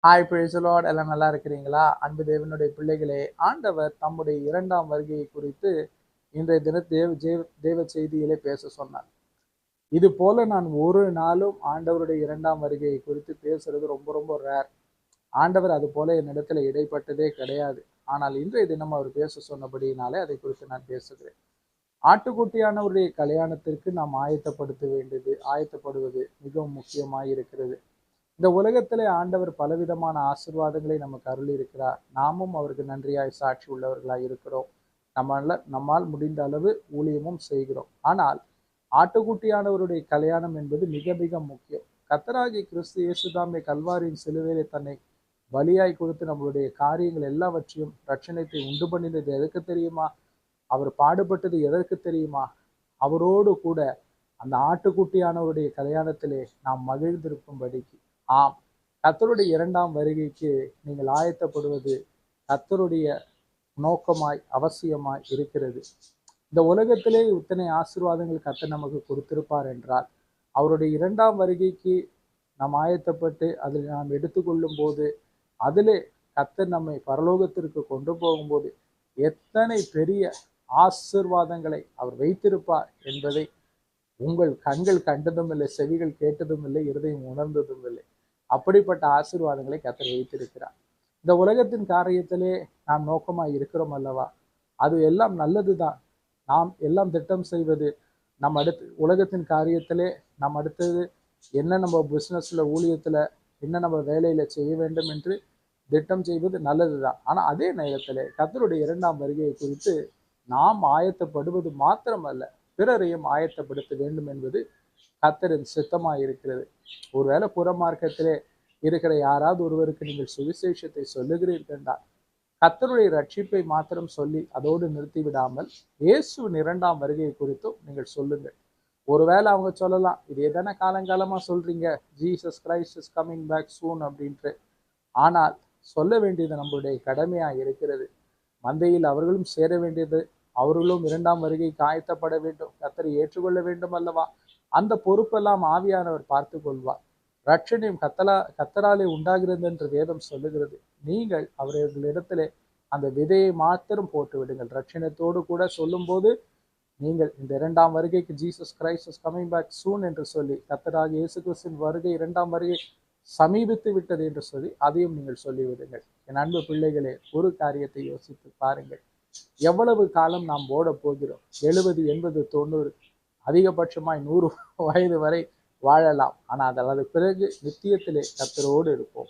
Hi பிரைசலோட், எல்லாம் நல்லா இருக்கிறீங்களா? அன்பு தேவனுடைய பிள்ளைகளே, ஆண்டவர் தம்முடைய இரண்டாம் வருகையை குறித்து இன்றைய தின தேவ செய்தியிலே பேச சொன்னார். இது போல நான் ஒரு நாளும் ஆண்டவருடைய இரண்டாம் வருகையை குறித்து பேசுறது ரொம்ப ரொம்ப ரேர். ஆண்டவர் அது போல என்னிடத்துல இடைப்பட்டதே கிடையாது. ஆனால் இன்றைய தினம் அவர் பேச சொன்னபடியினாலே அதை குறித்து நான் பேசுகிறேன். ஆட்டுக்குட்டியானவருடைய கல்யாணத்திற்கு நாம் ஆயத்தப்படுவது மிகவும் முக்கியமாய் இருக்கிறது. இந்த உலகத்திலே ஆண்டவர் பலவிதமான ஆசீர்வாதங்களை நமக்கு அருளி இருக்கிறார். நாமும் அவருக்கு நன்றியாய் சாட்சி உள்ளவர்களாய் இருக்கிறோம். நம்மால் முடிந்த அளவு ஊழியமும் செய்கிறோம். ஆனால் ஆட்டுக்குட்டியானவருடைய கல்யாணம் என்பது மிக மிக முக்கியம். கர்த்தராகிய கிறிஸ்து இயேசுதாமே கல்வாரியின் சிலுவையிலே தன்னை பலியாய் கொடுத்து நம்மளுடைய காரியங்கள் எல்லாவற்றையும் ரட்சணத்தை உண்டு பண்ணினது எதற்கு தெரியுமா? அவர் பாடுபட்டது எதற்கு தெரியுமா? அவரோடு கூட அந்த ஆட்டுக்குட்டியானவருடைய கல்யாணத்திலே நாம் மகிழ்ந்திருக்கும்படிக்கு. ஆம், கர்த்தருடைய இரண்டாம் வருகைக்கு நீங்கள் ஆயத்தப்படுவது கர்த்தருடைய நோக்கமாய் அவசியமாய் இருக்கிறது. இந்த உலகத்திலே இத்தனை ஆசீர்வாதங்கள் கர்த்தர் நமக்கு கொடுத்திருப்பார் என்றால், அவருடைய இரண்டாம் வருகைக்கு நாம் ஆயத்தப்பட்டு அதில் நாம் எடுத்துக்கொள்ளும் போது, அதிலே கர்த்தர் நம்மை பரலோகத்திற்கு கொண்டு போகும்போது எத்தனை பெரிய ஆசீர்வாதங்களை அவர் வைத்திருப்பார் என்பதை உங்கள் கண்கள் கண்டதும் இல்லை, செவிகள் கேட்டதும் இல்லை, இருதயம் உணர்ந்ததும் இல்லை. அப்படிப்பட்ட ஆசீர்வாதங்களை கர்த்தர் வைத்திருக்கிறார். இந்த உலகத்தின் காரியத்திலே நாம் நோக்கமாய் இருக்கிறோம் அல்லவா? அது எல்லாம் நல்லதுதான். நாம் எல்லாம் திட்டம் செய்வது நம்ம உலகத்தின் காரியத்திலே நாம் அடுத்தது என்ன நம்ம பிசினஸ்ல ஊழியத்துல என்ன நம்ம வேலையில செய்ய வேண்டும் என்று திட்டம் செய்வது நல்லதுதான். ஆனா அதே நேரத்திலே கர்த்தருடைய இரண்டாம் வருகையை குறித்து நாம் ஆயத்தப்படுவது மாத்திரமல்ல, பிறரையும் ஆயத்தப்படுத்த வேண்டும் என்பது கர்த்தரின் சித்தமாய் இருக்கிறது. ஒருவேளை புற மார்க்கத்திலே இருக்கிற யாராவது ஒருவருக்கு நீங்கள் சுவிசேஷத்தை சொல்லுகிறீர்கள் என்றால், கர்த்தருடைய ரட்சிப்பை மாத்திரம் சொல்லி அதோடு நிறுத்தி விடாமல் இயேசுவின் இரண்டாம் வருகை குறித்தும் நீங்கள் சொல்லுங்கள். ஒருவேளை அவங்க சொல்லலாம், இது எதனா காலங்காலமா சொல்றீங்க, Jesus Christ is coming back soon அப்படின்ட்டு. ஆனால் சொல்ல வேண்டியது நம்மளுடைய கடமையா இருக்கிறது. மந்தையில் அவர்களும் சேர வேண்டியது, அவர்களும் இரண்டாம் வருகைக்கு ஆயத்தப்பட வேண்டும், கர்த்தரை ஏற்றுக்கொள்ள வேண்டும் அல்லவா? அந்த பொறுப்பெல்லாம் ஆவியானவர் பார்த்து கொள்வார். ரட்சணியம் கத்தராலே உண்டாகிறது என்று வேதம் சொல்லுகிறது. நீங்கள் அவர்களிடத்திலே அந்த விதையை மாத்திரம் போட்டு விடுங்கள். ரட்சணத்தோடு கூட சொல்லும் போது நீங்கள் இந்த இரண்டாம் வருகைக்கு Jesus Christ is coming back soon என்று சொல்லி, கர்த்தராகிய இயேசு கிறிஸ்துவின் வருகை இரண்டாம் வருகை சமீபித்து விட்டது என்று சொல்லி அதையும் நீங்கள் சொல்லிவிடுங்கள். என் அன்பு பிள்ளைகளே, ஒரு காரியத்தை யோசித்து பாருங்கள். எவ்வளவு காலம் நாம் ஓட போகிறோம்? 70, 80, 90, அதிகபட்சமாய் 100 வயது வரை வாழலாம். ஆனால் அதற்கு பிறகு நித்தியத்திலே கர்த்தரோடு இருப்போம்.